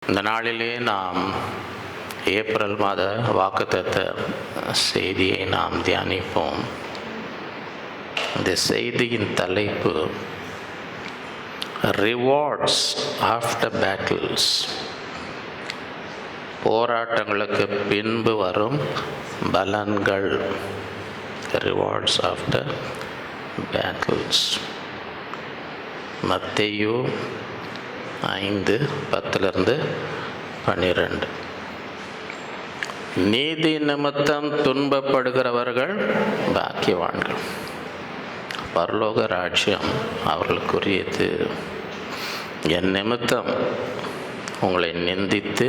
இந்த நாளிலே நாம் ஏப்ரல் மாத வாக்குத்தத்த செய்தியை நாம் தியானிப்போம். இந்த செய்தியின் தலைப்பு ரிவார்ட்ஸ் ஆஃப்டர் பேட்டில்ஸ். போராட்டங்களுக்கு பின்பு வரும் பலன்கள். Rewards after battles. மத்தேயு 5:10-12. நீதி நிமித்தம் துன்பப்படுகிறவர்கள் பாக்கியவான்கள், பரலோக ராஜ்யம் அவர்களுக்குரியது. என் நிமித்தம் உங்களை நிந்தித்து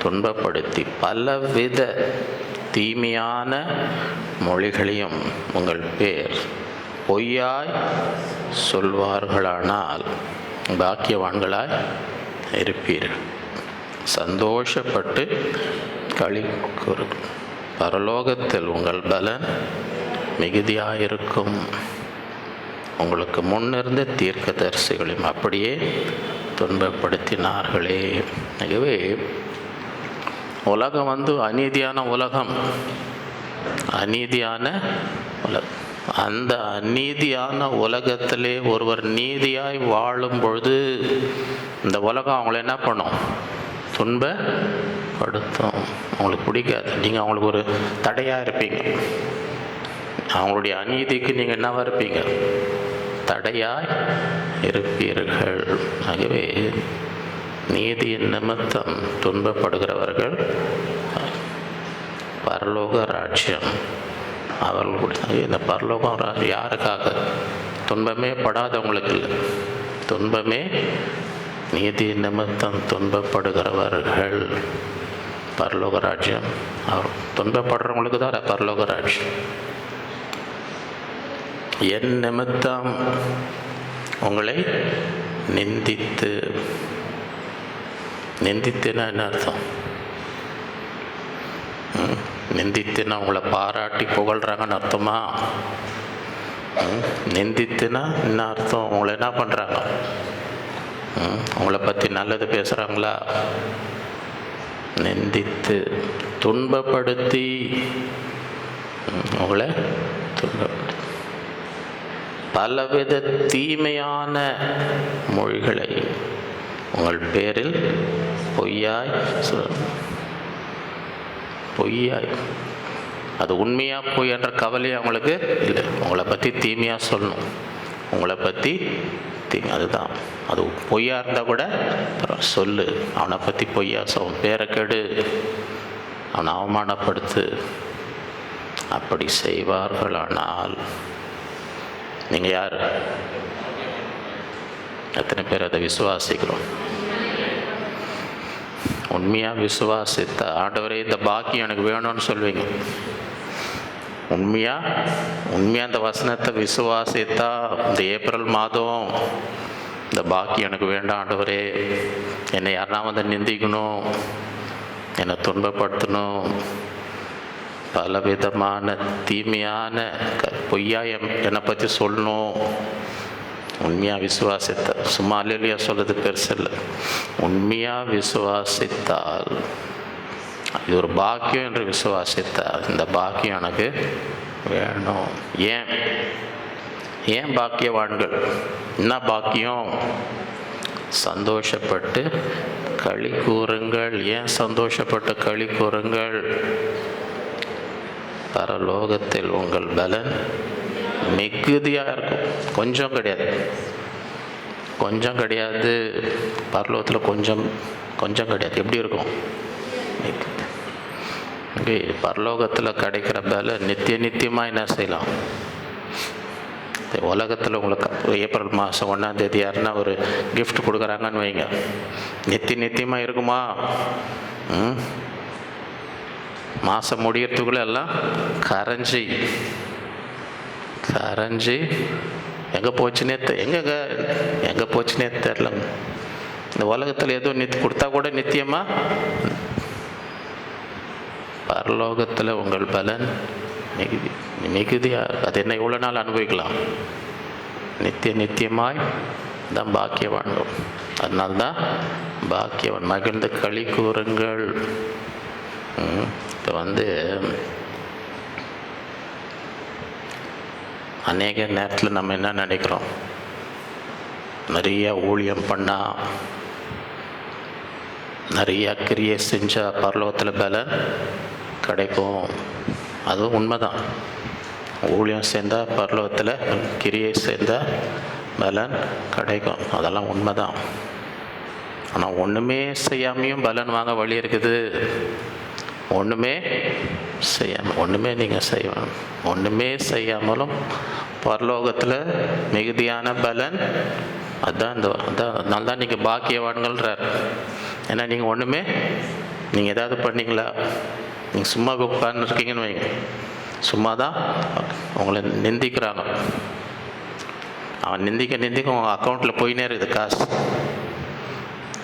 துன்பப்படுத்தி பலவித தீமையான மொழிகளையும் உங்கள் பேர் பொய்யாய் சொல்வார்களானால் பாக்கியவான்களாய் இருப்பீர்கள். சந்தோஷப்பட்டு களி கூறு, பரலோகத்தில் உங்கள் பலன் மிகுதியாயிருக்கும். உங்களுக்கு முன்னிருந்த தீர்க்கதரிசிகளையும் அப்படியே துன்பப்படுத்தினார்களே. ஆகவே உலகம் அநீதியான உலகம், அநீதியான உலகம். அந்த அநீதியான உலகத்திலே ஒருவர் நீதியாய் வாழும் பொழுது இந்த உலகம் அவங்கள என்ன பண்ணும்? துன்பப்படுத்தும். அவங்களுக்கு பிடிக்காது. நீங்கள் அவங்களுக்கு ஒரு தடையாக இருப்பீங்க. அவங்களுடைய அநீதிக்கு நீங்கள் என்னவா இருப்பீங்க? தடையாய் இருப்பீர்கள். ஆகவே நீதியின் நிமித்தம் துன்பப்படுகிறவர்கள் பரலோக ராஜ்யம் அவர்களுடைய. இந்த பரலோகம் யாருக்காக? துன்பமே படாதவங்களுக்கு இல்லை. துன்பமே நீதி நிமித்தம் துன்பப்படுகிறவர்கள் பரலோக ராஜ்யம். அவர் துன்பப்படுறவங்களுக்கு தான் பரலோக ராஜ்யம். என் நிமித்தம் உங்களை நிந்தித்துன்னா என்ன அர்த்தம்? நிந்தித்துன்னா உங்களை பாராட்டி புகழ்கிறாங்கன்னு அர்த்தமா? நிந்தித்துன்னா என்ன அர்த்தம்? உங்களை என்ன பண்ணுறாங்க? உங்களை பற்றி நல்லது பேசுகிறாங்களா? நிந்தித்து துன்பப்படுத்தி உங்களை துன்பப்படுத்தி பலவித தீமையான மொழிகளை உங்கள் பேரில் பொய்யாய். அது உண்மையா பொய் என்ற கவலை அவங்களுக்கு இல்லை. உங்களை பற்றி தீமையாக சொல்லணும். உங்களை பற்றி அதுதான். அது பொய்யா இருந்தால் கூட சொல்லு. அவனை பற்றி பொய்யா சொல், பேரை கெடு, அவனை அவமானப்படுத்து. அப்படி செய்வார்களானால் நீங்கள் யார்? எத்தனை பேர் அதை விசுவாசிக்கிறோம்? உண்மையாக விசுவாசித்த ஆண்டவரே இந்த பாக்கியம் எனக்கு வேணும்னு சொல்வீங்க. உண்மையாக அந்த வசனத்தை விசுவாசித்தா இந்த ஏப்ரல் மாதம் இந்த பாக்கியம் எனக்கு வேண்டாம் ஆண்டவரே, என்னை யாருனா நிந்திக்கணும், என்னை துன்பப்படுத்தணும், பலவிதமான தீமையான பொய்யா என்னை பற்றி சொல்லணும். உண்மையாக விசுவாசித்த, சும்மா அல்லேலூயா சொல்றது பெருசு இல்லை. உண்மையாக விசுவாசித்தால் இது ஒரு பாக்கியம் என்று விசுவாசித்தால் இந்த பாக்கியம் எனக்கு வேணும். ஏன் பாக்கியவான்கள்? என்ன பாக்கியம்? சந்தோஷப்பட்டு களி கூறுங்கள். ஏன் சந்தோஷப்பட்டு களி கூறுங்கள்? பரலோகத்தில் உங்கள் பலன் மிகுதியாக இருக்கும். கொஞ்சம் கிடையாது. பரலோகத்தில் கொஞ்சம் கிடையாது. எப்படி இருக்கும்? பரலோகத்தில் கிடைக்கிற பலன் நித்தியமாக என்ன செய்யலாம்? உலகத்தில் உங்களுக்கு ஏப்ரல் மாதம் 1ஆம் தேதி யாருன்னா ஒரு கிஃப்ட் கொடுக்குறாங்கன்னு வைங்க, நித்தியமாக இருக்குமா? மாதம் முடியறதுக்குள்ளே எல்லாம் கரைஞ்சி எங்கே போச்சுன்னே தெரில. இந்த உலகத்தில் ஏதோ கொடுத்தா கூட நித்தியமாக. பரலோகத்தில் உங்கள் பலன் மிகுதியாக. அது என்ன எவ்வளோ நாள் அனுபவிக்கலாம்? நித்தியமாய் தான் பாக்கியவான்கள். அதனால்தான் பாக்கியவன் மகிழ்ந்து களி கூறுங்கள். இப்போ அநேக நேரத்தில் நம்ம என்ன நினைக்கிறோம், நிறைய ஊழியம் பண்ணால், நிறைய கிரியை செஞ்சால் பரலோகத்தில் பலன் கிடைக்கும். அதுவும் உண்மைதான். ஊழியம் சேர்ந்தால் பரலோகத்தில், கிரியை சேர்ந்தால் பலன் கிடைக்கும். அதெல்லாம் உண்மைதான். ஆனால் ஒன்றுமே செய்யாமையும் பலன் வாங்க வழி இருக்குது. ஒன்றுமே செய்யாமல், ஒன்றுமே நீங்கள் செய்யணும், ஒன்றுமே செய்யாமலும் பரலோகத்தில் மிகுதியான பலன். அதனால தான் நீங்கள் பாக்கியவான்கள்ன்றார். ஏன்னா நீங்கள் ஒன்றுமே, நீங்கள் ஏதாவது பண்ணீங்களா? நீங்கள் சும்மா உட்கார்ந்து இருக்கீங்கன்னு வைங்க, சும்மா தான் உங்களை நிந்திக்கிறாங்க. அவன் நிந்திக்க உங்கள் அக்கௌண்ட்டில் போயினே இருக்குது காசு.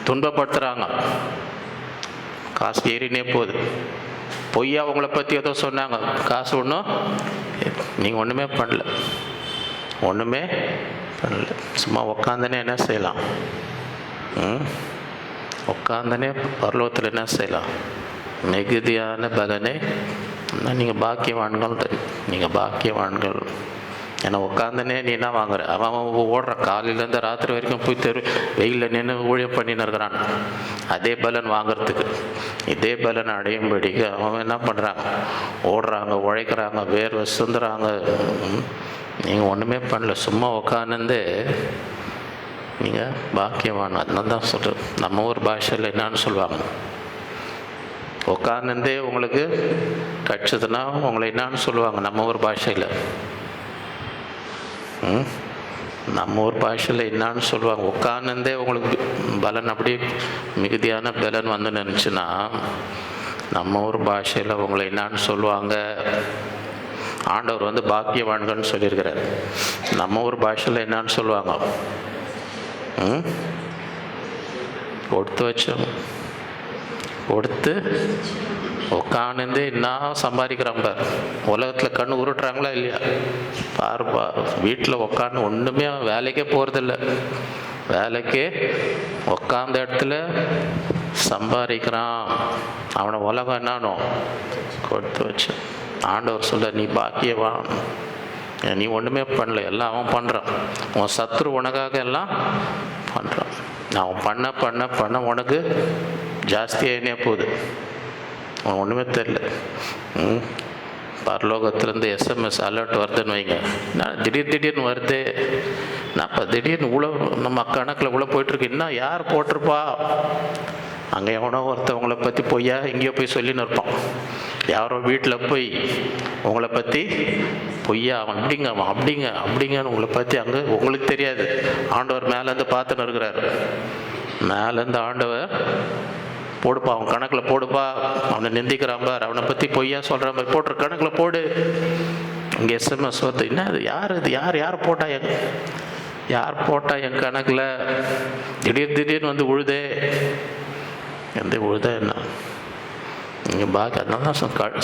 துன்பப்படுத்துகிறாங்க, காசு ஏறினே போகுது. பொய்யா உங்களை பற்றி ஏதோ சொன்னாங்க, காசு ஒன்றும் நீங்கள் ஒன்றுமே பண்ணல, ஒன்றுமே பண்ணல. சும்மா உக்காந்தனே என்ன செய்யலாம்? உட்காந்தனே பரலோகத்தில் என்ன செய்யலாம்? மிகுதியான பலனை. நீங்கள் பாக்கியவான்கள், நீங்கள் பாக்கியவான்கள். ஏன்னா உட்காந்தனே நீ என்ன வாங்குற? அவன் ஓடுற, காலையிலேருந்து ராத்திரி வரைக்கும் போய் வெயிலில் நின்று ஊழியம் பண்ணின்னு இருக்கிறான். அதே பலன் வாங்கிறதுக்கு, இதே பலன் அடையும்படிக்கு அவன் என்ன பண்ணுறாங்க? ஓடுறாங்க, உழைக்கிறாங்க, வேர்வை சிந்துறாங்க. நீங்கள் ஒன்றுமே பண்ணல, சும்மா உட்காந்து நீங்கள் பாக்கியவான். அதனால தான் சொல்கிறேன். நம்ம ஊர் பாஷையில் என்னான்னு சொல்லுவாங்க, உட்காந்துருந்தே உங்களுக்கு கட்சதுன்னா உங்களை என்னான்னு சொல்லுவாங்க நம்ம ஊர் பாஷையில். நம்ம ஊர் பாஷையில் என்னான்னு சொல்லுவாங்க, உட்காந்துருந்தே உங்களுக்கு பலன், அப்படி மிகுதியான பலன் வந்து நினச்சுன்னா நம்ம ஊர் பாஷையில் உங்களை என்னான்னு சொல்லுவாங்க? ஆண்டவர் பாக்கியவான்கள்னு சொல்லியிருக்கிறார். நம்ம ஊர் பாஷையில் என்னான்னு சொல்லுவாங்க? கொடுத்து வச்சோம், கொடுத்து உட்காந்து என்ன சம்பாதிக்கிறான் பார். உலகத்தில் கண்ணு உருட்டுறாங்களா இல்லையா? பாருப்பா, வீட்டில் உட்காந்து ஒன்றுமே வேலைக்கே போகிறதில்ல, வேலைக்கே உட்காந்த இடத்துல சம்பாதிக்கிறான். அவனை உலகம் என்னானோ கொடுத்து வச்சு. ஆண்டவர் சொல்ல, நீ பாக்கியவான், நீ ஒன்றுமே பண்ணல, எல்லாம் அவன் பண்ணுறான். உன் சத்துரு உனக்காக எல்லாம் பண்ணுறான். அவன் பண்ண பண்ண பண்ண உனக்கு ஜாஸ்தியாகினே போகுது, உனக்கு ஒன்றுமே தெரில. பரலோகத்துலேருந்து எஸ்எம்எஸ் அலர்ட் வருதுன்னு வைங்க, நான் திடீர்னு வருது. நான் இப்போ திடீர்னு இவ்வளோ நம்ம கணக்கில் இவ்வளோ போயிட்டுருக்கு, இன்னும் யார் போட்டிருப்பா? அங்கே எவனோ ஒருத்தவங்களை பற்றி பொய்யா எங்கேயோ போய் சொல்லின்னு இருப்பான். யாரோ வீட்டில் போய் உங்களை பற்றி பொய்யா, அவன் அப்படிங்க, அவன் அப்படிங்க அப்படிங்கன்னு உங்களை பற்றி அங்கே உங்களுக்கு தெரியாது. ஆண்டவர் மேலேருந்து பார்த்துன்னு இருக்கிறார். மேலேருந்து ஆண்டவர் போடுப்பா, அவன் கணக்கில் போடுப்பா, அவனை நிந்திக்கிறான் பார், அவனை பற்றி பொய்யா சொல்கிறான் பார், போட்டுற கணக்கில் போடு. இங்கே எஸ்எம்எஸ் வருது. என்ன அது? யார் இது? யார் போட்டா? யார் போட்டா என் கணக்கில்? திடீர்னு உழுதே. எந்த உழுதா என்ன? நீங்கள் பாக்கி. அதனால தான்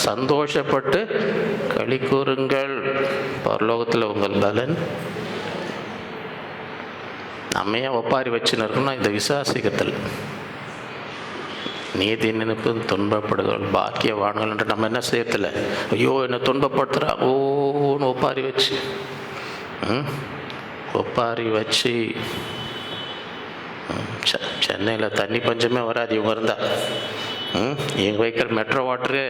சந்தோஷப்பட்டு களி கூறுங்கள், பரலோகத்தில் உங்கள் பலன். நம்ம ஏன் ஒப்பாரி வச்சுன்னு இருக்கணும்? இந்த விசுவாசிக்கத்தில் நீதி நினைப்பு துன்பப்படுகள் பாக்கியவான்கள் என்று நம்ம என்ன செய்யறதில்ல. ஐயோ என்னை துன்பப்படுத்துகிறா ஓன்னு ஒப்பாரி வச்சு சென்னையில் தண்ணி பஞ்சமே வராது இவங்க இருந்தால். இவங்க வைக்கிற மெட்ரோ வாட்டரு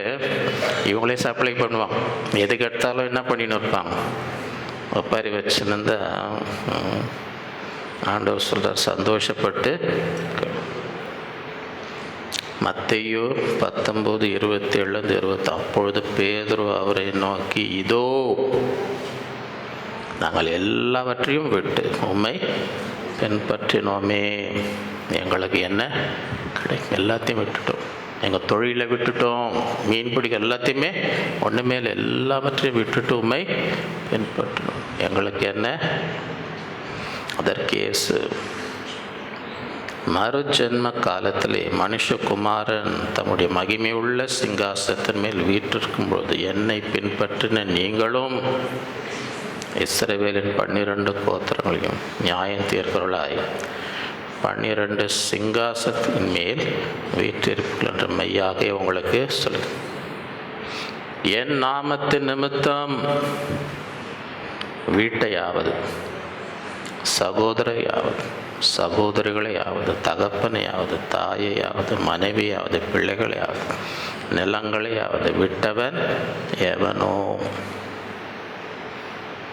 இவங்களே சப்ளை பண்ணுவாங்க. எதுக்கு எடுத்தாலும் என்ன பண்ணின்னு இருப்பாங்க, ஒப்பாரி வச்சுன்னு. ஆண்டவர் சொல்கிறார், சந்தோஷப்பட்டு. மத்தேயு 19:27-28. அப்பொழுது பேதுரு அவரை நோக்கி, இதோ நாங்கள் எல்லாவற்றையும் விட்டு உம்மை பின்பற்றினோமே, எங்களுக்கு என்ன கிடைக்கும்? எல்லாத்தையும் விட்டுட்டோம், எங்கள் தொழிலை விட்டுட்டோம், மீன் பிடிக்க எல்லாத்தையுமே ஒன்றுமே இல்லை, எல்லாவற்றையும் விட்டுட்டு உம்மை பின்பற்றினோம், எங்களுக்கு என்ன? அதற்கு இயேசு, மறுஜென்ம காலத்திலே மனுஷகுமாரன் தம்முடைய மகிமையுள்ள சிங்காசனத்தின் மேல் வீற்றிருக்கும்போது என்னை பின்பற்றின நீங்களும் இஸ்ரவேலின் 12 கோத்திரங்களையும் நியாயம் தீர்க்கிறவர்களாய் 12 சிங்காசனத்தின் மேல் வீற்றிருப்பீர்கள் என்று மெய்யாக உங்களுக்கு சொல்லு. என் நாமத்தின் நிமித்தம் வீட்டையாவது, சகோதரையாவது, சகோதரிகளையாவது, தகப்பனையாவது, தாயையாவது, மனைவியாவது, பிள்ளைகளையாவது, நிலங்களையாவது விட்டவன் எவனோ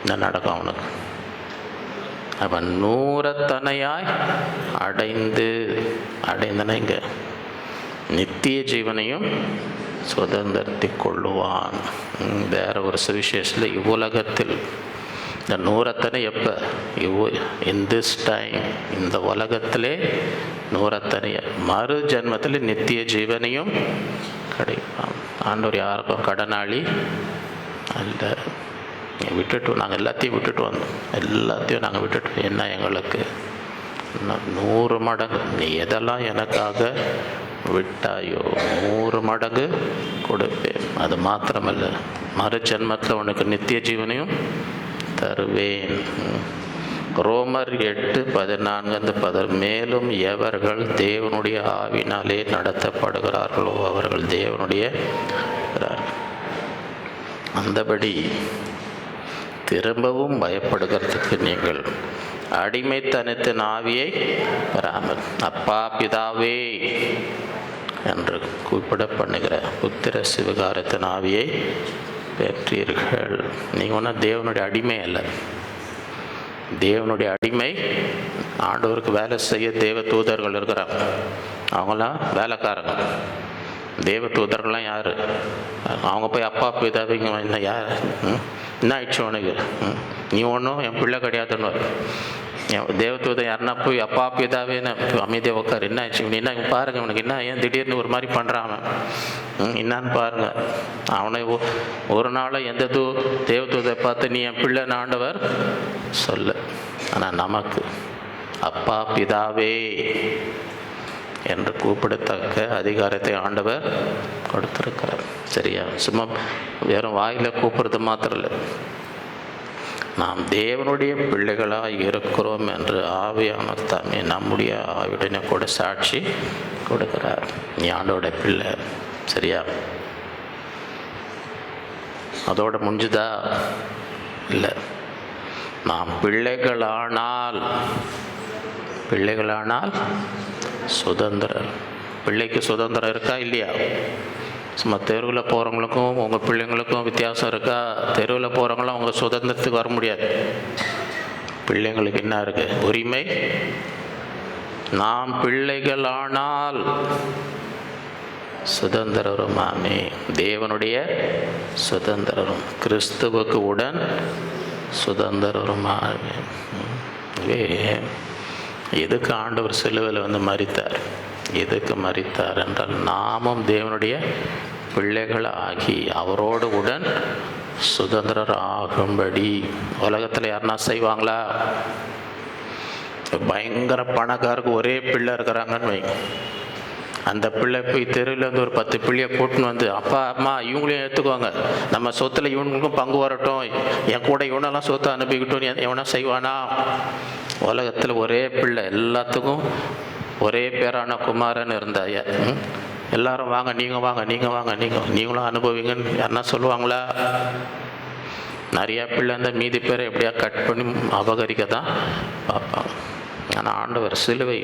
என்ன நடக்கும் அவனுக்கு? அவன் 100 அடைந்தன இங்க நித்திய ஜீவனையும் சுதந்திரத்தை கொள்ளுவான். வேற ஒரு சுவிசேஷத்தில் இவ்வுலகத்தில் இந்த 100 எப்போ? இன் திஸ் டைம், இந்த உலகத்திலே 100 மறு ஜென்மத்தில் நித்திய ஜீவனையும் கிடைப்பான். ஆண்டவர் யாருக்கும் கடனாளி அல்ல. நாங்கள் எல்லாத்தையும் விட்டுட்டு வந்தோம். எல்லாத்தையும் நாங்கள் விட்டுட்டு, என்ன எங்களுக்கு 100 மடங்கு நீ எதெல்லாம் எனக்காக விட்டாயோ 100 மடங்கு கொடுப்பேன். அது மாத்திரமல்ல, மறு ஜென்மத்தில் உனக்கு நித்திய ஜீவனையும் தருவேன். ரோமர் 8:14 மேலும் எவர்கள் தேவனுடைய ஆவினாலே நடத்தப்படுகிறார்களோ அவர்கள் தேவனுடைய. அந்தபடி திரும்பவும் பயப்படுகிறதுக்கு நீங்கள் அடிமைத்தனத்தின் ஆவியை பெறாமல் அப்பா பிதாவே என்று கூப்பிட பண்ணுகிற புத்திர சிவகாரத்தின் ஆவியை பெற்றீர்கள். நீங்கள் ஒன்றும் தேவனுடைய அடிமை அல்ல. தேவனுடைய அடிமை ஆண்டவருக்கு வேலை செய்ய தேவ தூதர்கள் இருக்கிறாங்க. அவங்களாம் வேலைக்காரங்க. தேவ தூதர்கள்லாம் யார்? அவங்க போய் அப்பா பிதாவே என்ன யார்? என்ன ஆயிடுச்சு உனக்கு? நீ ஒன்றும் என் பிள்ளை கிடையாதுன்னு தேவதூதன் யாருன்னா போய் அப்பா பிதாவேன்னு அமைதியாக உட்காரு. என்ன ஆயிடுச்சு? என்ன பாருங்க, உனக்கு என்ன, ஏன் திடீர்னு ஒரு மாதிரி பண்ணுறான் அவன்? என்னான்னு பாருங்க. அவனை ஒரு நாள் எந்த தேவதூதை பார்த்து நீ என் பிள்ளைன்னு ஆண்டவர் சொல்ல. ஆனால் நமக்கு அப்பா பிதாவே என்று கூப்பிடத்தக்க அதிகாரத்தை ஆண்டவர் கொடுத்திருக்கிறார். சரியா? சும்மா வெறும் வாயில் கூப்பிடுறது மாத்திரம் இல்லை, நாம் தேவனுடைய பிள்ளைகளாக இருக்கிறோம் என்று ஆவியானவர் தாமே நம்முடைய ஆவியுடனே கூட சாட்சி கொடுக்கிறார். நீ ஆண்டோட பிள்ளை. சரியா? அதோட முடிஞ்சுதா? இல்லை. நாம் பிள்ளைகளானால் சுதந்திரம். பிள்ளைக்கு சுதந்திரம் இருக்கா இல்லையா? சும்மா தெருவில் போகிறவங்களுக்கும் உங்கள் பிள்ளைங்களுக்கும் வித்தியாசம் இருக்கா? தெருவில் போகிறவங்களாம் உங்கள் சுதந்திரத்துக்கு வர முடியாது. பிள்ளைங்களுக்கு என்ன இருக்குது? உரிமை. நாம் பிள்ளைகளானால் சுதந்திரருமாமே, தேவனுடைய சுதந்திரம், கிறிஸ்துவுக்கு உடன் சுதந்திரருமாமே. எதுக்கு ஆண்டவர் சிலுவையில் மரித்தார்? எதுக்கு மரித்தார் என்றால் நாமும் தேவனுடைய பிள்ளைகள் ஆகி அவரோடு உடன் சுதந்திரர் ஆகும்படி. உலகத்தில் யாருன்னா செய்வாங்களா? பயங்கர பணக்காருக்கு ஒரே பிள்ளை இருக்கிறாங்கன்னு வைங்க. அந்த பிள்ளை போய் தெருவில் ஒரு 10 பிள்ளையை கூட்டின்னு வந்து, அப்பா அம்மா இவங்களையும் எடுத்துக்குவாங்க, நம்ம சொத்தில் இவங்களுக்கும் பங்கு வரட்டும், என் கூட இவனெல்லாம் சொத்தை அனுப்பிக்கிட்டோம் எவனா செய்வானா? உலகத்தில் ஒரே பிள்ளை, எல்லாத்துக்கும் ஒரே பேரான குமாரன் இருந்தாய. எல்லாரும் வாங்க, நீங்கள் வாங்க, நீங்கள் வாங்க, நீங்களும் அனுபவிங்கன்னு யாருன்னா சொல்லுவாங்களா? நிறையா பிள்ளை இருந்தால் மீதி பேரை எப்படியா கட் பண்ணி அபகரிக்க தான் பார்ப்பாங்க. ஆனால் ஆண்டவர் சிலுவை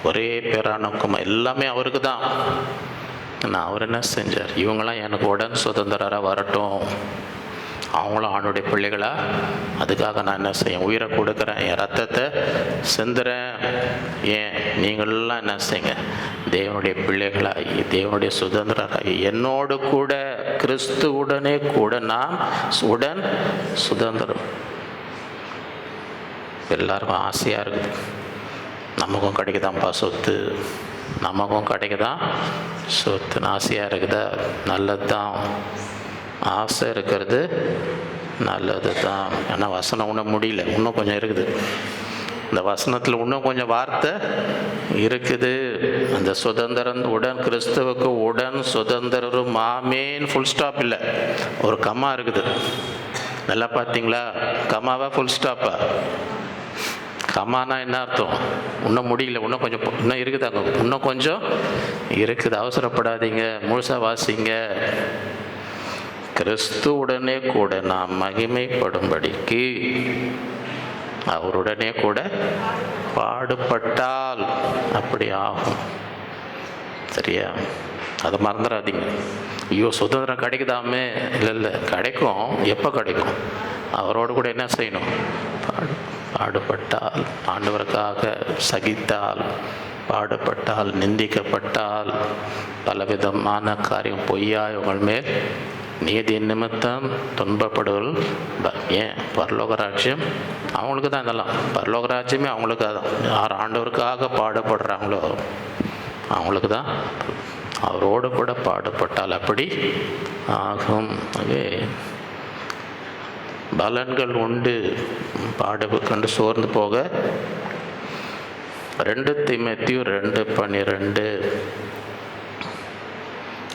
ஒரே பேரான குமார், எல்லாமே அவருக்கு தான். ஆனால் அவர் என்ன செஞ்சார்? இவங்களாம் எனக்கு உடன் சுதந்திரராக வரட்டும், அவங்களும் ஆணுடைய பிள்ளைகளா. அதுக்காக நான் என்ன செய்ய? உயிரை கொடுக்குறேன், என் ரத்தத்தை சிந்துறேன். ஏன்? நீங்களெல்லாம் என்ன செய்யுங்க? தேவனுடைய பிள்ளைகளாகி தேவனுடைய சுதந்திரராகி என்னோடு கூட கிறிஸ்துவுடனே கூட நாம் உடன் சுதந்திரம். எல்லாருக்கும் ஆசையாக இருக்குது, நமக்கும் கிடைக்குதான்ப்பா சொத்து, நமக்கும் கிடைக்குதான் சொத்துன்னு ஆசையாக இருக்குதா? நல்லது தான், ஆசை இருக்கிறது நல்லது தான். ஏன்னா வசனம் இன்னும் முடியல, இன்னும் கொஞ்சம் இருக்குது. இந்த வசனத்தில் இன்னும் கொஞ்சம் வார்த்தை இருக்குது. அந்த சுதந்திரம் உடன் கிறிஸ்துவுக்கு உடன் சுதந்திரம் மாமேன். ஃபுல் ஸ்டாப் இல்லை, ஒரு கம்மா இருக்குது. நல்லா பார்த்தீங்களா? கம்மாவா ஃபுல் ஸ்டாப்பா? கமானா என்ன அர்த்தம்? இன்னும் முடியல, இன்னும் கொஞ்சம், இன்னும் இருக்குதாங்க, இன்னும் கொஞ்சம் இருக்குது, அவசரப்படாதீங்க, முழுசாக வாசிங்க. கிறிஸ்துவுடனே கூட நாம் மகிமைப்படும்படிக்கு அவருடனே கூட பாடுபட்டால் அப்படி ஆகும். சரியா? அதை மறந்துடாதீங்க. ஐயோ சுதந்திரம் கிடைக்குதாமே, இல்லை கிடைக்கும். எப்போ கிடைக்கும்? அவரோடு கூட என்ன செய்யணும்? பாடுபட்டால், ஆண்டவருக்காக சகித்தால், பாடுபட்டால், நிந்திக்கப்பட்டால், பலவிதமான காரியம் பொய்யாய் உங்கள் மேல் நீதி நிமித்தம் துன்பப்படுவல். ஏன்? பரலோக ராஜ்யம் அவங்களுக்கு தான். இதெல்லாம் பரலோக ராஜ்யமே அவங்களுக்கு தான். யார் ஆண்டவருக்காக பாடுபடுறாங்களோ அவங்களுக்கு தான். அவரோடு கூட பாடுபட்டால் அப்படி ஆகும். பலன்கள் உண்டு. பாடு கண்டு சோர்ந்து போக 2 தீமோத்தேயு 2:12.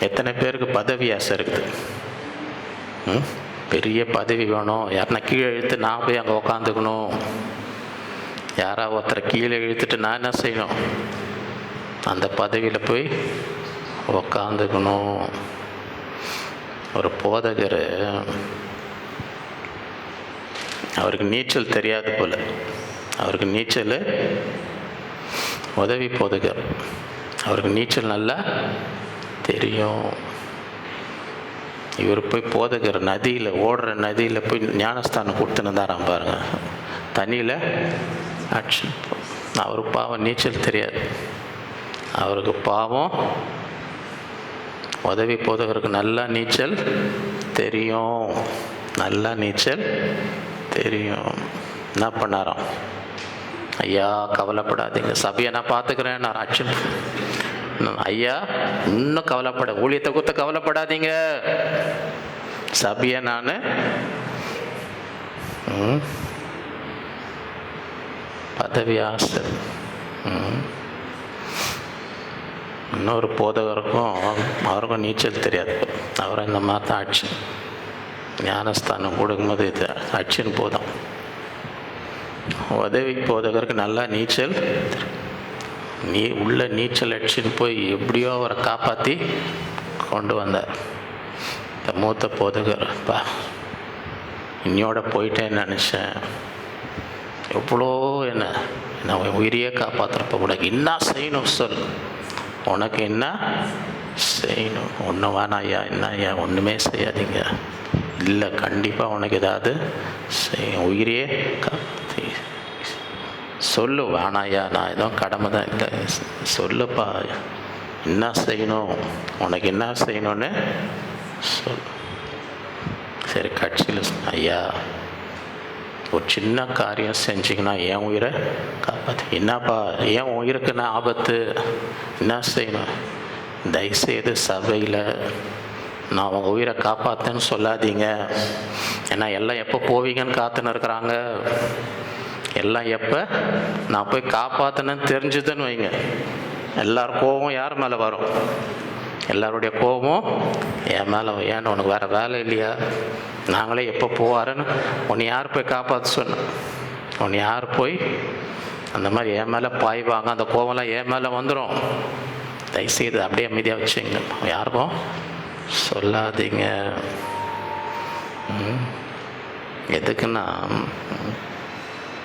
எத்தனை பேருக்கு பதவி ஆசை இருக்குது? பெரிய பதவி வேணும், யாருன்னா கீழே இழுத்து நான் போய் அங்கே உக்காந்துக்கணும், யாராவது ஒருத்தரை கீழே இழுத்துட்டு நான் என்ன செய்யணும்? அந்த பதவியில் போய் உக்காந்துக்கணும். ஒரு போதகர், அவருக்கு நீச்சல் தெரியாது போல, அவருக்கு நீச்சல், உதவி போதகர், அவருக்கு நீச்சல் நல்லா தெரியும். இவர் போய் போதகர் நதியில், ஓடுற நதியில் போய் ஞானஸ்தானம் கொடுத்துன்னு தாராம் பாருங்க, தண்ணியில் ஆக்ஷன். அவருக்கு பாவம் நீச்சல் தெரியாது. அவருக்கு பாவம் உதவி போதகருக்கு நல்லா நீச்சல் தெரியும், நல்லா நீச்சல் தெரியும். என்ன பண்ணாராம்? ஐயா கவலைப்படாதீங்க, சபையை நான் பார்த்துக்கிறேன், நான் ஆக்ஷன். ஐயா இன்னும் கவலைப்பட, ஊழியத்தை கொடுத்து கவலைப்படாதீங்க, சபையை நான் பதவி ஆசை. இன்னொரு போதகருக்கும் அவருக்கும் நீச்சல் தெரியாது. அவரை இந்த மாதிரி தான் ஆட்சி ஞானஸ்தானம் கொடுக்கும்போது இது ஆட்சின்னு போதும். உதவி போதகருக்கு நல்லா நீச்சல், உள்ள நீச்சல் அடிச்சுன்னு போய் எப்படியோ அவரை காப்பாற்றி கொண்டு வந்தார். இந்த மூத்த போதகர், இன்னையோட போயிட்டேன்னு நினச்சேன், எவ்வளோ என்ன உயிரையே காப்பாற்றுறப்ப கூட என்ன செய்யணும் சொல், உனக்கு என்ன செய்யணும்? ஒன்றும் வேணாம் ஐயா, என்ன ஐயா ஒன்றுமே செய்யாதீங்க. இல்லை கண்டிப்பாக உனக்கு ஏதாவது செய்ய, உயிரையே காப்பாற்றி சொல்லு. வேணாயா, நான் ஏதோ கடமை தான், இல்லை சொல்லுப்பா, என்ன செய்யணும், உனக்கு என்ன செய்யணும்னு சொல். சரி கட்சியில், ஐயா ஒரு சின்ன காரியம் செஞ்சிங்கன்னா என் உயிரை காப்பாற்று. என்னப்பா, ஏன் உயிருக்குன்னா ஆபத்து, என்ன செய்யணும்? தயவுசெய்து சபையில் நான் உங்கள் உயிரை காப்பாற்றுன்னு சொல்லாதீங்க. ஏன்னா எல்லாம் எப்போ போவீங்கன்னு காத்துன்னு இருக்கிறாங்க. எல்லாம் எப்போ நான் போய் காப்பாற்றினேன்னு தெரிஞ்சுதுன்னு வைங்க, எல்லார் கோபம் யார் மேலே வரும்? எல்லாருடைய கோபம் என் மேலே. ஏன்னா உனக்கு வேறு வேலை இல்லையா? நாங்களே எப்போ போவாருன்னு உன்னை யார் போய் காப்பாற்ற சொன்னோம்? உன்னை யார் போய் அந்த மாதிரி என் மேலே பாய்வாங்க, அந்த கோபம்லாம் என் மேலே வந்துடும். தயவுசெய்து அப்படியே அமைதியாக வச்சுங்க, யாருக்கும் சொல்லாதீங்க. எதுக்குன்னா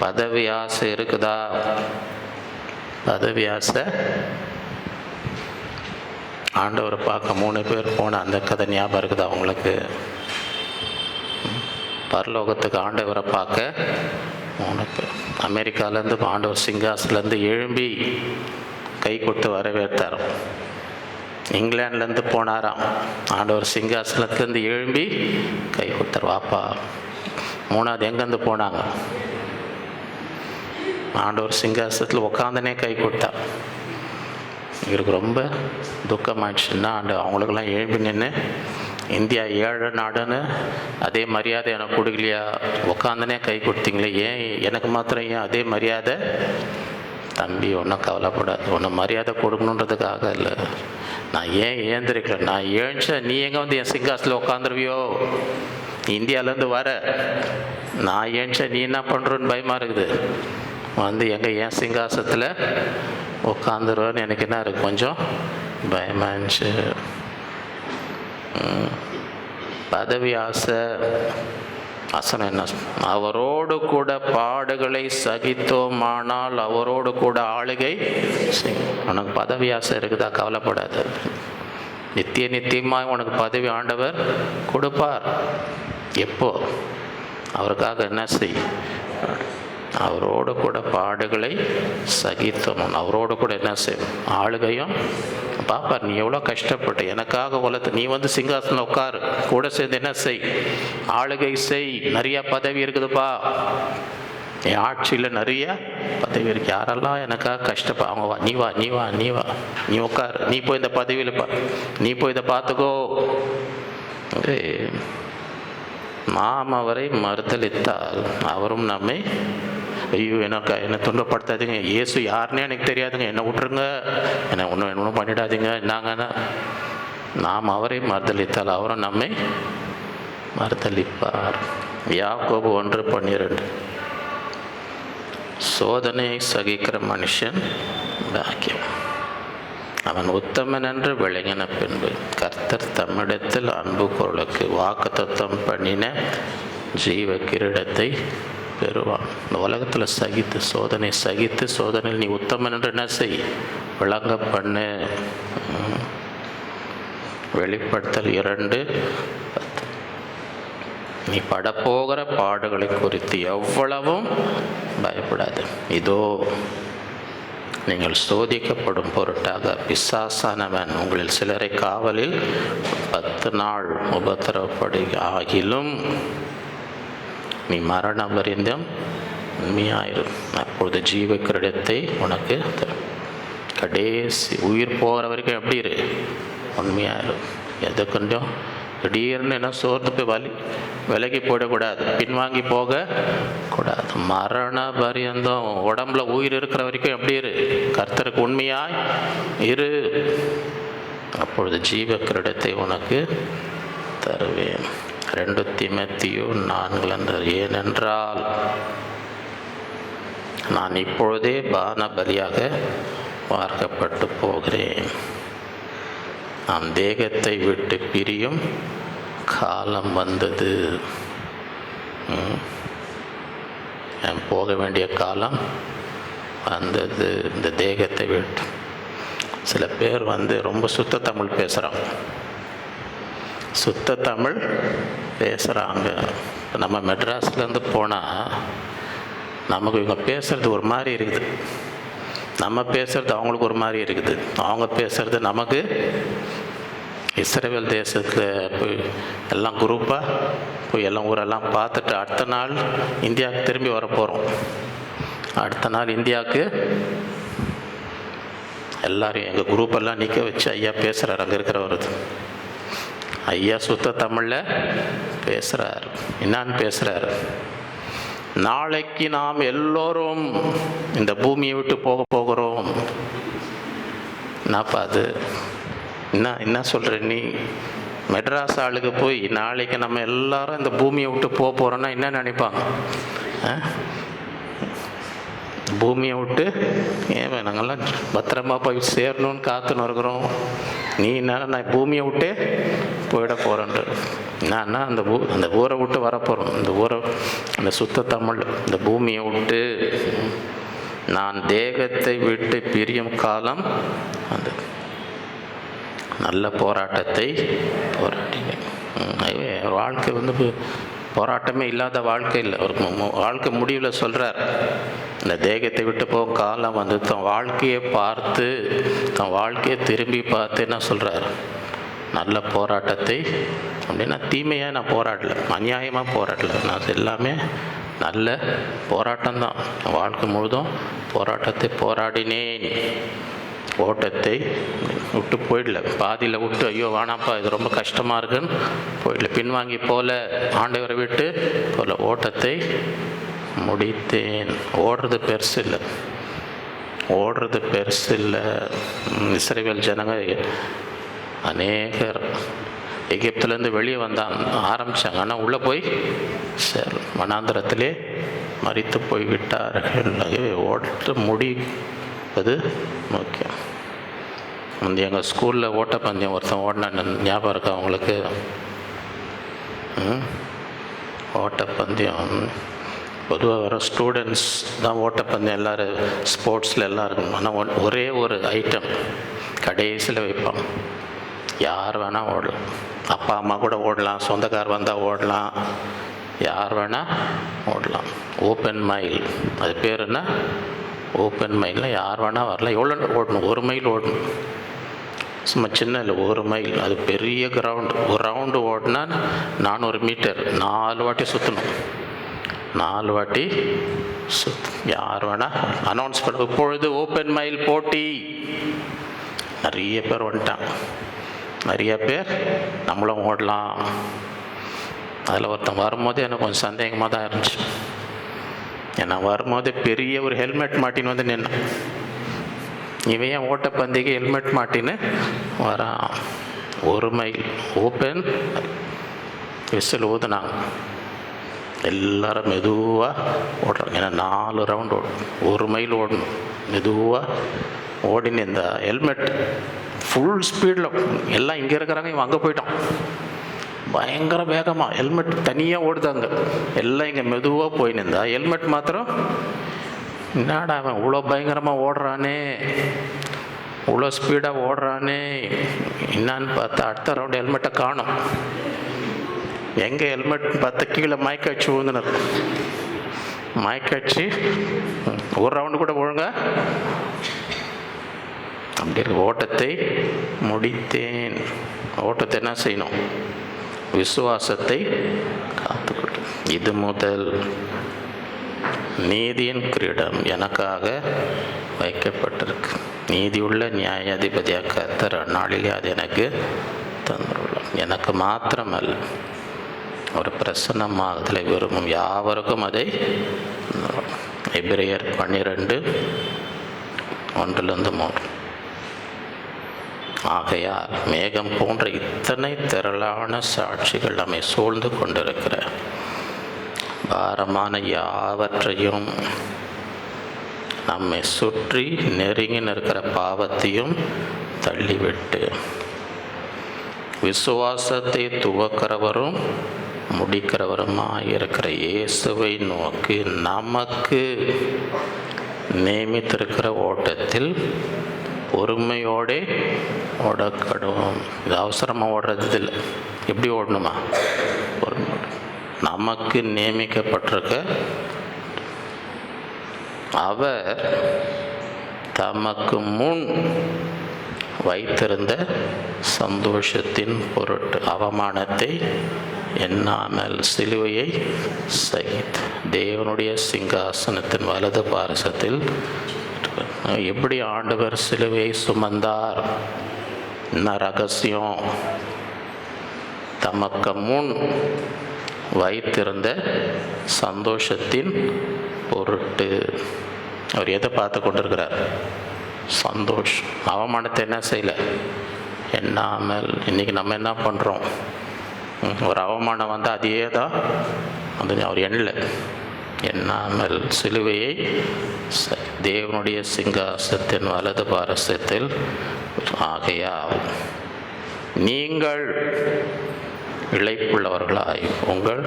பதவி ஆசை இருக்குதா? பதவி ஆசை. ஆண்டவரை பார்க்க 3 பேர் போன அந்த கதை ஞாபகம் இருக்குதா அவங்களுக்கு? பரலோகத்துக்கு ஆண்டவரை பார்க்க 3 பேர். அமெரிக்காவிலேருந்து ஆண்டவர் சிங்காசிலேருந்து எழும்பி கை கொடுத்து வரவேற்றார். இங்கிலாந்துலேருந்து போனாராம், ஆண்டவர் சிங்காசனத்துலேருந்து எழும்பி கை கொடுத்தார், வாப்பா. 3வது எங்கேருந்து போனாங்க? ஆண்டவர் சிங்காசனத்தில் உட்காந்தனே கை கொடுத்தார். இவருக்கு ரொம்ப துக்கமாயிடுச்சுன்னா அவங்களுக்கெல்லாம் எழும்பி நின்று, இந்தியா ஏழை நாடுன்னு அதே மரியாதை எனக்கு கொடுக்கலையா? உட்காந்தனே கை கொடுத்தீங்களே, ஏன் எனக்கு மாத்திரம் ஏன் அதே மரியாதை? தம்பி ஒன்றும் கவலைப்படாது, ஒன்றும் மரியாதை கொடுக்கணுன்றதுக்காக இல்லை, நான் ஏன் ஏந்திருக்கல, நான் ஏழுச்சா நீ எங்கே வந்து என் சிங்காசத்தில் உட்காந்துருவியோ? இந்தியாவிலேருந்து வர நான் ஏழுச்சா நீ என்ன பண்ணுறன்னு பயமாக இருக்குது. வந்து எங்கே என் சிங்காசத்தில் உட்காந்துருவான்னு எனக்கு என்ன இருக்கு, கொஞ்சம் பயமாக இருந்துச்சு. பதவி ஆசை. வசனம் என்ன, அவரோடு கூட பாடுகளை சகித்தோமானால் அவரோடு கூட ஆளுகை. உனக்கு பதவி ஆசை இருக்குதா, கவலைப்படாது. நித்தியமாக உனக்கு பதவி ஆண்டவர் கொடுப்பார். எப்போ? அவருக்காக என்ன செய், அவரோடு கூட பாடுகளை சகித்தோம், அவரோடு கூட என்ன செய்யும், ஆளுகையும் பாப்பார். நீ எவ்வளோ கஷ்டப்பட்ட எனக்காக உலகத்தை, நீ வந்து சிங்காசனம் உட்காரு, கூட சேர்ந்து என்ன செய், ஆளுகை செய். நிறையா பதவி இருக்குதுப்பா, என் ஆட்சியில் நிறைய பதவி இருக்கு. யாரெல்லாம் எனக்காக கஷ்டப்பா அவங்க வா, நீ வா, நீ வா, நீ வா, நீ உட்காரு, நீ போய் இந்த பதவியில் நீ போய் இதை பார்த்துக்கோ. நாம் அவரை மறுதலித்தால் அவரும் நம்மை, ஐயோ என்னை துன்பப்படுத்தாதீங்க, இயேசு யாருன்னே எனக்கு தெரியாதுங்க, என்னை விட்டுருங்க, என்னை ஒன்றும் பண்ணிடாதீங்க, என்னங்கன்னா நாம் அவரை மறுதலித்தால் அவரும் நம்மை மறுதலிப்பார். யாக்கோபு 1:12. சோதனை சகிக்கிற மனுஷன் பாக்கியம், அவன் உத்தமன் என்று விளங்கின பின்பு கர்த்தர் தம்மிடத்தில் அன்பு பொருளுக்கு வாக்குத்தத்தம் பண்ணின ஜீவ கிரீடத்தை பெறுவான். இந்த உலகத்தில் சகித்து சோதனையில் நீ உத்தமன் என்று என்ன செய், விளங்க பண்ணு. வெளிப்படுத்தல் 2:10. நீ படப்போகிற பாடுகளை குறித்து எவ்வளவும் பயப்படாது. இதோ நீங்கள் சோதிக்கப்படும் பொருட்டாக பிசாசானவன் உங்களில் சிலரை காவலில் 10 நாள் உபத்திரவப்படி ஆகிலும் நீ மரண பரியந்தம் உண்மையாயிரும், அப்பொழுது ஜீவ கிரீடத்தை உனக்கு தரும். கடைசி உயிர் போகிற வரைக்கும் எப்படி இரு, உண்மையாயிரும். எதை கொஞ்சம் திடீர்னு என்ன சோர்ந்து போய் விலகி போயிடக்கூடாது, பின்வாங்கி போக கூடாது. மரண பரியந்தம் உடம்புல உயிர் இருக்கிற வரைக்கும் எப்படி இரு, கர்த்தருக்கு உண்மையாய் இரு, அப்பொழுது ஜீவ கிரீடத்தை உனக்கு தருவேன். 2 தீமோத்தேயு 4. ஏனென்றால் நான் இப்பொழுதே பான பலியாக வார்க்கப்பட்டு போகிறேன், நான் தேகத்தை விட்டு பிரியும் காலம் வந்தது. போக வேண்டிய காலம் வந்தது. இந்த தேகத்தை விட்டு சில பேர் ரொம்ப சுத்த தமிழ் பேசுகிறாங்க, சுத்த தமிழ் பேசுகிறாங்க. இப்போ நம்ம மெட்ராஸ்லேருந்து போனால் நமக்கு இவங்க பேசுகிறது ஒரு மாதிரி இருக்குது, நம்ம பேசுகிறது அவங்களுக்கு ஒரு மாதிரி இருக்குது. அவங்க பேசுகிறது நமக்கு. இஸ்ரேல் தேசத்தில் போய் எல்லாம் குரூப்பாக போய் எல்லாம் ஊரெல்லாம் பார்த்துட்டு அடுத்த நாள் இந்தியாவுக்கு திரும்பி வர போகிறோம். அடுத்த நாள் இந்தியாவுக்கு எல்லோரும் எங்கள் குரூப்பெல்லாம் நிற்க வச்சு ஐயா பேசுகிறார். அங்கே இருக்கிறவர் ஐயா சுத்த தமிழில் பேசுகிறார். என்னான்னு பேசுகிறார், நாளைக்கு நாம் எல்லோரும் இந்த பூமியை விட்டு போகிறோம். என்னப்பா அது, என்ன சொல்கிற நீ? மெட்ராஸ் ஆளுக்கு போய் நாளைக்கு நம்ம எல்லாரும் இந்த பூமியை விட்டு போகிறோன்னா என்ன நினைப்பாங்க? பூமியை விட்டு ஏன் நாங்கள்லாம் பத்திரமா போய் சேரணும்னு காத்துன்னு இருக்கிறோம், நீ என்ன நான் பூமியை விட்டு போயிட போகிறேன்ற நான் அந்த ஊரை விட்டு வரப்போகிறோம். இந்த ஊரை அந்த சுத்த தமிழ், இந்த பூமியை விட்டு நான் தேகத்தை விட்டு பிரியும் காலம் அந்த நல்ல போராட்டத்தை போராட்டினேன். வாழ்க்கை போராட்டமே இல்லாத வாழ்க்கை இல்லை. ஒரு வாழ்க்கை முடிவில் சொல்கிறார், இந்த தேகத்தை விட்டு போக காலம் வந்து தன் வாழ்க்கையை பார்த்து தன் வாழ்க்கையை திரும்பி பார்த்து என்ன சொல்கிறார், நல்ல போராட்டத்தை. அப்படின்னா தீமையாக நான் போராடலை, அநியாயமாக போராடலை, நான் எல்லாமே நல்ல போராட்டம்தான். வாழ்க்கை முழுதும் போராட்டத்தை போராடினேன், ஓட்டத்தை விட்டு போயிடல, பாதியில் விட்டு ஐயோ வேணாப்பா இது ரொம்ப கஷ்டமாக இருக்குன்னு போயிடல, பின்வாங்கி போல, ஆண்டவரை விட்டு போல, ஓட்டத்தை முடித்தேன். ஓடுறது பெருசு இல்லை, ஓடுறது பெருசு இல்லை. இஸ்ரவேல் ஜனங்க அநேகர் எகிப்துலேருந்து வெளியே ஆரம்பித்தாங்க, ஆனால் உள்ளே போய் வனாந்திரத்திலே மரித்து போய்விட்டார்கள். ஓட்ட முடிவது முக்கியம். எங்கள் ஸ்கூலில் ஓட்டப்பந்தயம் ஒருத்தன் ஓடினான், ஞாபகம் இருக்கா அவங்களுக்கு? ஓட்டப்பந்தயம் பொதுவாக வர ஸ்டூடெண்ட்ஸ் தான் ஓட்டப்பந்தயம் எல்லோரும் ஸ்போர்ட்ஸில் எல்லாம் இருக்கும். ஆனால் ஒரே ஒரு ஐட்டம் கடைசியில் வைப்பான். யார் வேணால் ஓடலாம், அப்பா அம்மா கூட ஓடலாம், சொந்தக்கார் வந்தால் ஓடலாம், யார் வேணால் ஓடலாம். ஓப்பன் மைல், அது பேர் என்ன? ஓப்பன் மைலில் யார் வேணால் வரலாம். எவ்வளோ ஓடணும்? 1 மைல் ஓடணும். சும்மா சின்ன இல்லை, 1 மைல். அது பெரிய கிரவுண்டு. ஒரு ரவுண்டு ஓடினா 400 மீட்டர், 4 வாட்டி சுற்றணும். 4 வாட்டி யார் வேணால் அனௌன்ஸ் பண்ண. இப்பொழுது ஓப்பன் மைல் போட்டி. நிறைய பேர் வந்துட்டான், நிறைய பேர் நம்மளும் ஓடலாம். அதில் ஒருத்தன் வரும்போது எனக்கு கொஞ்சம் சந்தேகமாக தான் இருந்துச்சு. ஏன்னா வரும்போது பெரிய ஒரு ஹெல்மெட் மாட்டின்னு வந்து நின்னான். இவன் ஏன் ஓட்டப்பந்தயக்கு ஹெல்மெட் மாட்டின்னு வரான்? 1 மைல் ஓப்பன். விசில் ஊதுனாங்க, எல்லாரும் மெதுவாக ஓடுறாங்க. ஏன்னா 4 ரவுண்டு ஓடணும், 1 மைல் ஓடணும். மெதுவாக ஓடின்னு இந்த ஹெல்மெட் ஃபுல் ஸ்பீடில் எல்லாம் இங்கே இருக்கிறாங்க, இவன் அங்கே போயிட்டான். பயங்கர வேகமாக ஹெல்மெட் தனியாக ஓடுதாங்க. எல்லாம் இங்கே மெதுவாக போய் நின்றா, ஹெல்மெட் மாத்திரம் என்னடா அவன் இவ்வளோ பயங்கரமாக ஓடுறானே, இவ்வளோ ஸ்பீடாக ஓடுறானே என்னான்னு பார்த்தா அடுத்த ரவுண்டு ஹெல்மெட்டை காணும். எங்கே ஹெல்மெட் பார்த்தா கீழே மயக்காட்சி விழுந்துனர். மயக்காட்சி 1 ரவுண்டு கூட ஒழுங்க அப்படி இருக்கு. ஓட்டத்தை முடித்தேன். ஓட்டத்தை என்ன செய்யணும்? விசுவாசத்தை காத்துக்கொள். இது முதல் நீதியின் கிரீடம் எனக்காக வைக்கப்பட்டிருக்கு. நீதியுள்ள நியாயாதிபதியாக கர்த்தர் அந்நாளிலே அது எனக்கு தந்துள்ளார். எனக்கு மாத்திரமல்ல, ஒரு பிரசன்னமாகலை விரும்பும் யாவருக்கும் அதை. எபிரேயர் 12:1-3. ஆகையால் மேகம் போன்ற இத்தனை திரளான சாட்சிகள் நம்மை சூழ்ந்து கொண்டிருக்கிற பாரமான யாவற்றையும், நம்மை சுற்றி நெருங்கி நிற்கிற பாவத்தையும் தள்ளிவிட்டு விசுவாசத்தை துவக்கிறவரும் முடிக்கிறவருமாயிருக்கிற இயேசுவை நோக்கி நமக்கு நியமித்திருக்கிற ஓட்டத்தில் பொறுமையோடு ஓடக்கடும். இது அவசரமாக ஓடுறது இல்லை. எப்படி ஓடணுமா? பொறுமையோடு. நமக்கு நியமிக்கப்பட்டிருக்க அவர் தமக்கு முன் வைத்திருந்த சந்தோஷத்தின் பொருட்டு அவமானத்தை எண்ணாமல் சிலுவையை சகித்து தேவனுடைய சிங்காசனத்தின் வலது பாரசத்தில். எப்படி ஆண்டவர் சிலுவையை சுமந்தார்? என்ன ரகசியம்? தமக்கு முன் வைத்திருந்த சந்தோஷத்தின் பொருட்டு. அவர் எதை பார்த்து கொண்டிருக்கிறார்? சந்தோஷம். அவமானத்தை என்ன செய்யலை? எண்ணாமல். இன்றைக்கி நம்ம என்ன பண்ணுறோம்? ஒரு அவமானம் வந்தால் அதையே தான் அது அவர் எண்ணாமல் சிலுவையை தேவனுடைய சிங்காசனத்தின் வலது பாரசத்தில். ஆகையால் நீங்கள் இளைப்புள்ளவர்களாய் உங்கள்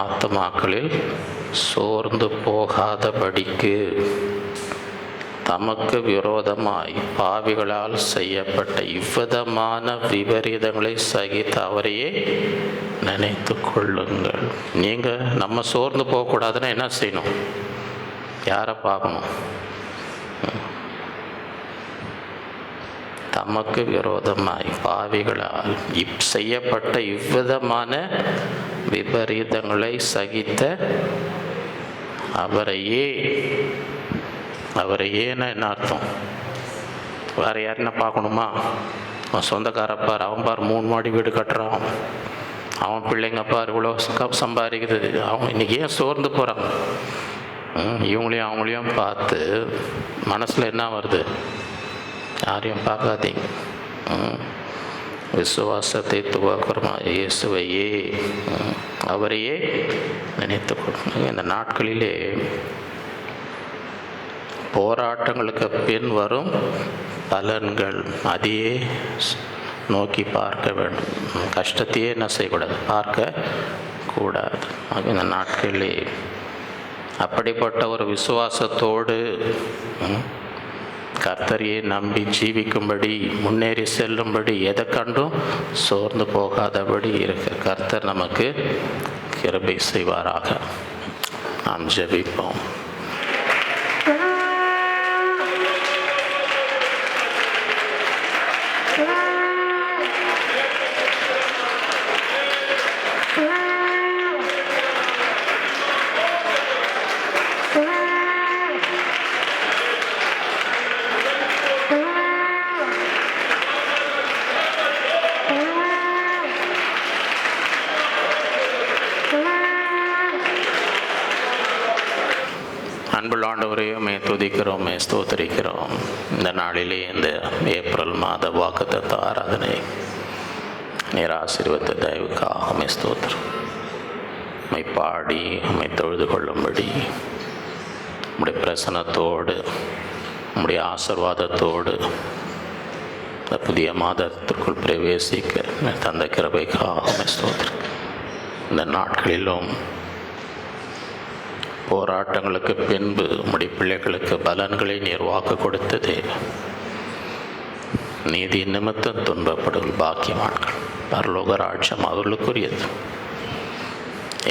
ஆத்துமாக்களில் சோர்ந்து போகாதபடிக்கு தமக்கு விரோதமாய் பாவிகளால் செய்யப்பட்ட இவ்விதமான விபரீதங்களை சகித்து அவரையே நினைத்து கொள்ளுங்கள். நீங்கள் நம்ம சோர்ந்து போகக்கூடாதுன்னா என்ன செய்யணும்? யாரை பார்க்கணும்? தமக்கு விரோதமாய் பாவிகளால் செய்யப்பட்ட இவ்விதமான விபரீதங்களை சகித்த அவரையேன்னா என்ன அர்த்தம்? வேறு யாருன்னா பார்க்கணுமா? அவன் சொந்தக்காரப்பார், அவன் பார் 3 மாடி வீடு கட்டுறான், அவன் பிள்ளைங்கப்பார் இவ்வளோ சம்பாதிக்கிறது, அவன் இன்றைக்கி ஏன் சோர்ந்து போகிறாங்க? இவங்களையும் அவங்களையும் பார்த்து மனசில் என்ன வருது? யாரையும் பார்க்காதீங்க. விசுவாசத்தை துவக்கிறோமா இயேசுவையே, அவரையே நினைத்து கொள்ளும். இந்த நாட்களிலே போராட்டங்களுக்கு பின் வரும் பலன்கள் அதையே நோக்கி பார்க்க வேண்டும். கஷ்டத்தையே என்ன செய்யக்கூடாது, பார்க்க கூடாது. இந்த நாட்களிலே அப்படிப்பட்ட ஒரு விசுவாசத்தோடு கர்த்தரையே நம்பி ஜீவிக்கும்படி, முன்னேறி செல்லும்படி, எதை கண்டும் சோர்ந்து போகாதபடி இருக்க கர்த்தர் நமக்கு கிருபை செய்வாராக. நாம் ஜெபிப்போம். அன்புள்ள ஆண்டவரே, உம்மை துதிக்கிறோம், உம்மை ஸ்தோத்திரிக்கிறோம். இந்த நாளிலே இந்த ஏப்ரல் மாத வாக்குத்தத்த ஆராதனை நீர் ஆசீர்வதித்த தயவுக்காக உம்மை ஸ்தோத்திரம். உம்மை பாடி உம்மை தொழுது கொள்ளும்படி உம்முடைய பிரசன்னத்தோடு உம்முடைய ஆசீர்வாதத்தோடு இந்த புதிய மாதத்திற்குள் பிரவேசிக்க தந்த கிருபைக்காக உம்மை ஸ்தோத்திரம். இந்த நாட்களிலும் போராட்டங்களுக்கு பின்பு உம்முடைய பிள்ளைகளுக்கு பலன்களை நீர் வாக்கு கொடுத்ததே. நீதி நிமித்தம் துன்பப்படும் பாக்கியவான்கள், பரலோக ராஜ்யம் அவர்களுக்குரியது.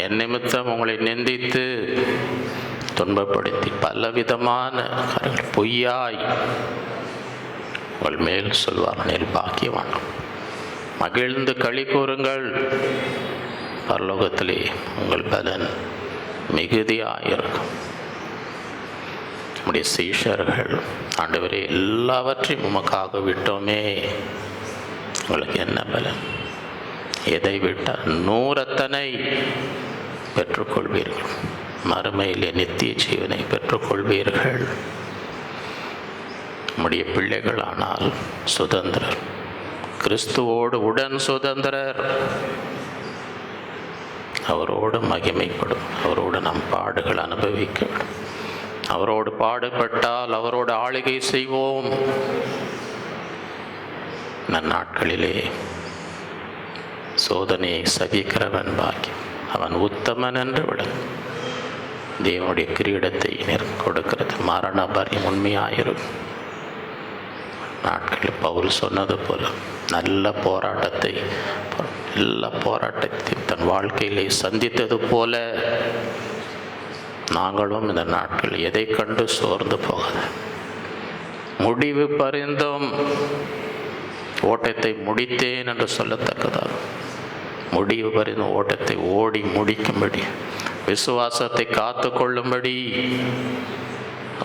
என் நிமித்தம் உங்களை நிந்தித்து துன்பப்படுத்தி பலவிதமான பொய்யாய் உங்கள் மேல் சொல்வார், நீர் பாக்கியவான்கள். மகிழ்ந்து களி கூறுங்கள், பரலோகத்திலே உங்கள் பலன் மிகுதியாயிருக்கும். நம்முடைய சீஷர்கள், ஆண்டவரே எல்லாவற்றையும் உமக்காக விட்டோமே, உங்களுக்கு என்ன பலன்? எதை விட்டால் 100 பெற்றுக்கொள்வீர்கள், மறுமையிலே நித்திய ஜீவனை பெற்றுக்கொள்வீர்கள். நம்முடைய பிள்ளைகளானால் சுதந்திரர், கிறிஸ்துவோடு உடன் சுதந்திரர். அவரோடு மகிமைப்படும், அவரோடு நம் பாடுகள் அனுபவிக்க வேண்டும். அவரோடு பாடுபட்டால் அவரோடு ஆளுகை செய்வோம். நன்னாட்களிலே சோதனையை சகிக்கிறவன் பாக்கியம், அவன் உத்தமன் என்று விடும். தேவனுடைய கிரீடத்தை கொடுக்கிறது, மரண பரியம் உண்மையாயிரும். நாட்களில் பவுல் சொன்னது போல நல்ல போராட்டத்தை, எல்லா போராட்டத்தையும் தன் வாழ்க்கையிலே சந்தித்தது போல நாங்களும் இந்த நாட்கள் எதை கண்டு சோர்ந்து போகாத, முடிவு பரிந்தும் ஓட்டத்தை முடித்தேன் என்று சொல்லத்தக்கதாக முடிவு பரிந்தும் ஓட்டத்தை ஓடி முடிக்கும்படி, விசுவாசத்தை காத்து கொள்ளும்படி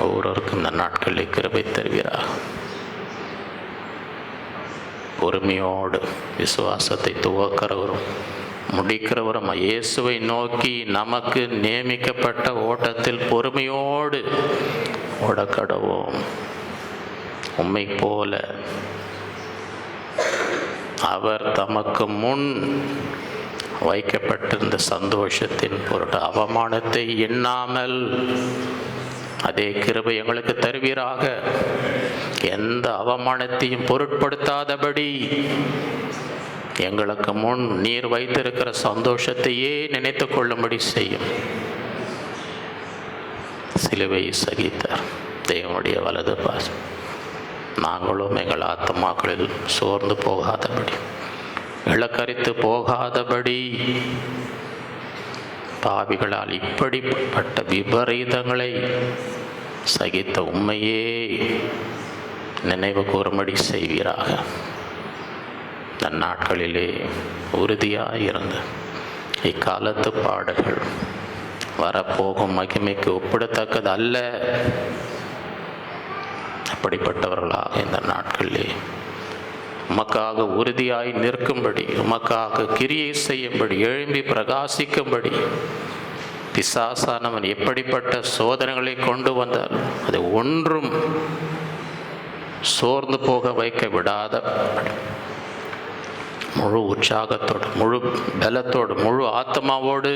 ஒவ்வொருவருக்கும் இந்த நாட்களில் கிருபை தருகிறார். பொறுமையோடு விசுவாசத்தை துவக்கிறவரும் முடிக்கிறவரும் இயேசுவை நோக்கி நமக்கு நியமிக்கப்பட்ட ஓட்டத்தில் பொறுமையோடு ஓடக்கடவோம். உம்மை போல அவர் தமக்கு முன் வைக்கப்பட்டிருந்த சந்தோஷத்தின் பொருட்டு அவமானத்தை எண்ணாமல் அதே கிருபை எங்களுக்கு தருவீராக. எந்த அவமானத்தையும் பொருட்படுத்தாதபடி எங்களுக்கு முன் நீர் வைத்திருக்கிற சந்தோஷத்தையே நினைத்து கொள்ளும்படி செய்யும். சிலுவை சகித்தார் தேவனுடைய வலது பாசம். நாங்களும் எங்கள் ஆத்மாக்களில் சோர்ந்து போகாதபடி, இலக்கரித்து போகாதபடி, பாவிகளால் இப்படிப்பட்ட விபரீதங்களை சகித்த உண்மையே நினைவு கூறும்படி செய்வீராக. நன்னாட்களிலே உறுதியாயிருந்து இக்காலத்து பாடுகள் வரப்போகும் மகிமைக்கு ஒப்பிடத்தக்கது அல்ல. அப்படிப்பட்டவர்களாக இந்த நாட்களிலே உமக்காக உறுதியாய் நிற்கும்படி, உமக்காக கிரியை செய்யும்படி, எழும்பி பிரகாசிக்கும்படி, பிசாசானவன் எப்படிப்பட்ட சோதனைகளை கொண்டு வந்தால் அதை ஒன்றும் சோர்ந்து போக வைக்க விடாத முழு உற்சாகத்தோடு, முழு பலத்தோடு, முழு ஆத்மாவோடு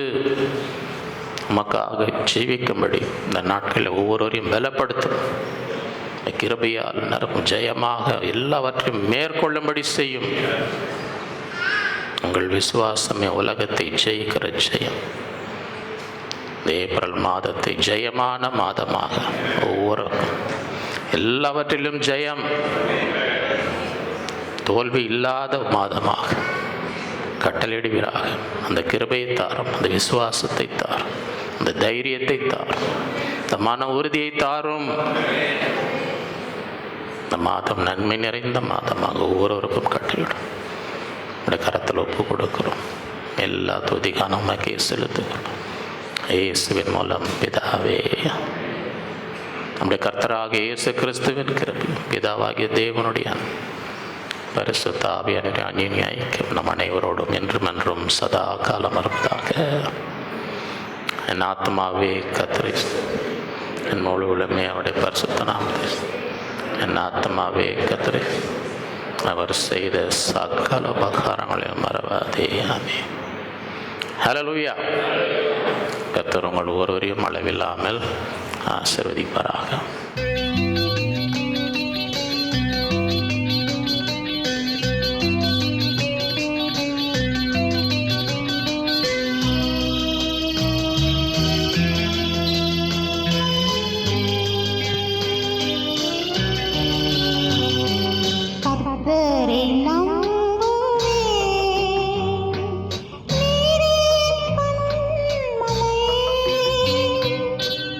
உமக்காக ஜீவிக்கும்படி இந்த நாட்களில் ஒவ்வொருவரையும் பலப்படுத்தும். கிருபையால் நிரப்பும், ஜெயமாக எல்லாவற்றையும் மேற்கொள்ளும்படி செய்யும். உங்கள் விசுவாசமே உலகத்தை ஜெயிக்கிற ஜெயம். ஏப்ரல் மாதத்தை ஜெயமான மாதமாக ஒவ்வொரு எல்லாவற்றிலும் ஜெயம், தோல்வி இல்லாத மாதமாக கட்டளையிடுவீராக. அந்த கிருபையை தாரும், அந்த விசுவாசத்தை தாரும், அந்த தைரியத்தை தாரும், இந்த மன உறுதியை தாரும். இந்த மாதம் நன்மை நிறைந்த மாதமாக ஒவ்வொருவருக்கும் கட்டளையிடும். இந்த கரத்தில் ஒப்பு கொடுக்கிறோம். எல்லா துதிக்கான உமக்கே செலுத்துகிறோம். இயேசுவின் மூலம் பிதாவே, நம்முடைய கர்த்தராக இயேசு கிறிஸ்துவின் கிருபை, பிதாவாகிய தேவனுடைய பரிசுத்த ஆவியானவரின் அந்யோன்ய ஐக்கியம் நம் அனைவரோடும் என்றும் என்றும் சதா காலம் இருப்பதாக. என் ஆத்மாவே கர்த்தரை, என் முழு உலகமே அவருடைய பரிசுத்த நாமத்தை, என் ஆத்மாவே கர்த்தரை, அவர் செய்த சகல உபகாரங்களையும் மறவாதே. ஆமென். ஹல்லேலூயா. கர்த்தர் உங்கள் ஒருவரையும் அளவில்லாமல் ஆசீர்வதிப்பாராக.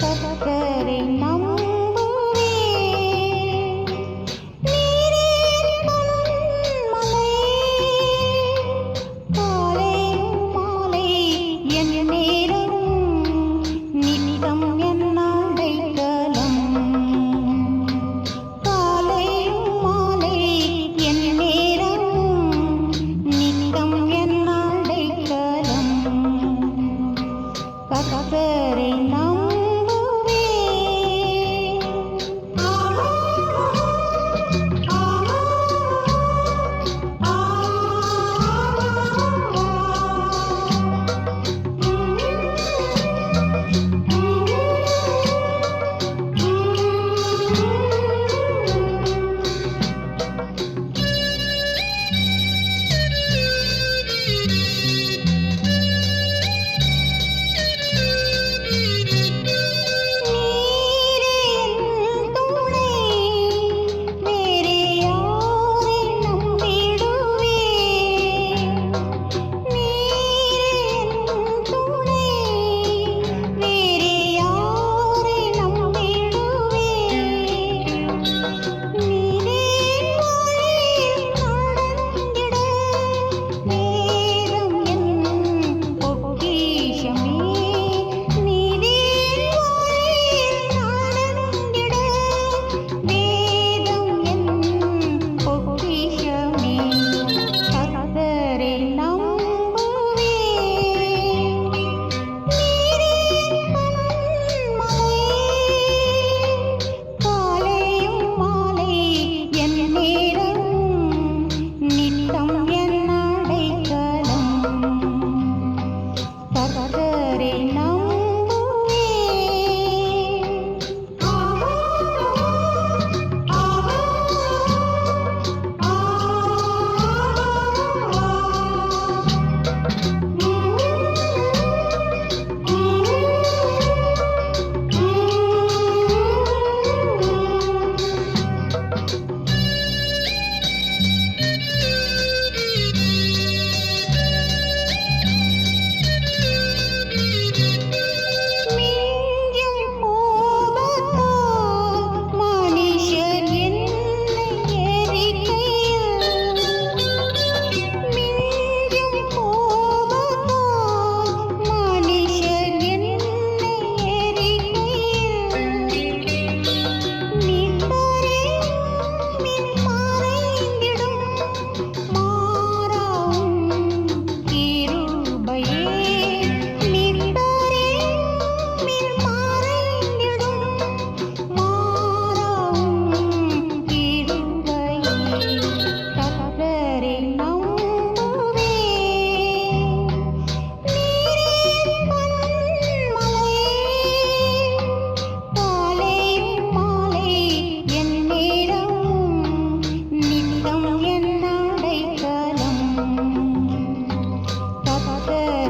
கர்த்தரை நம்புவேன்.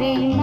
கரையும்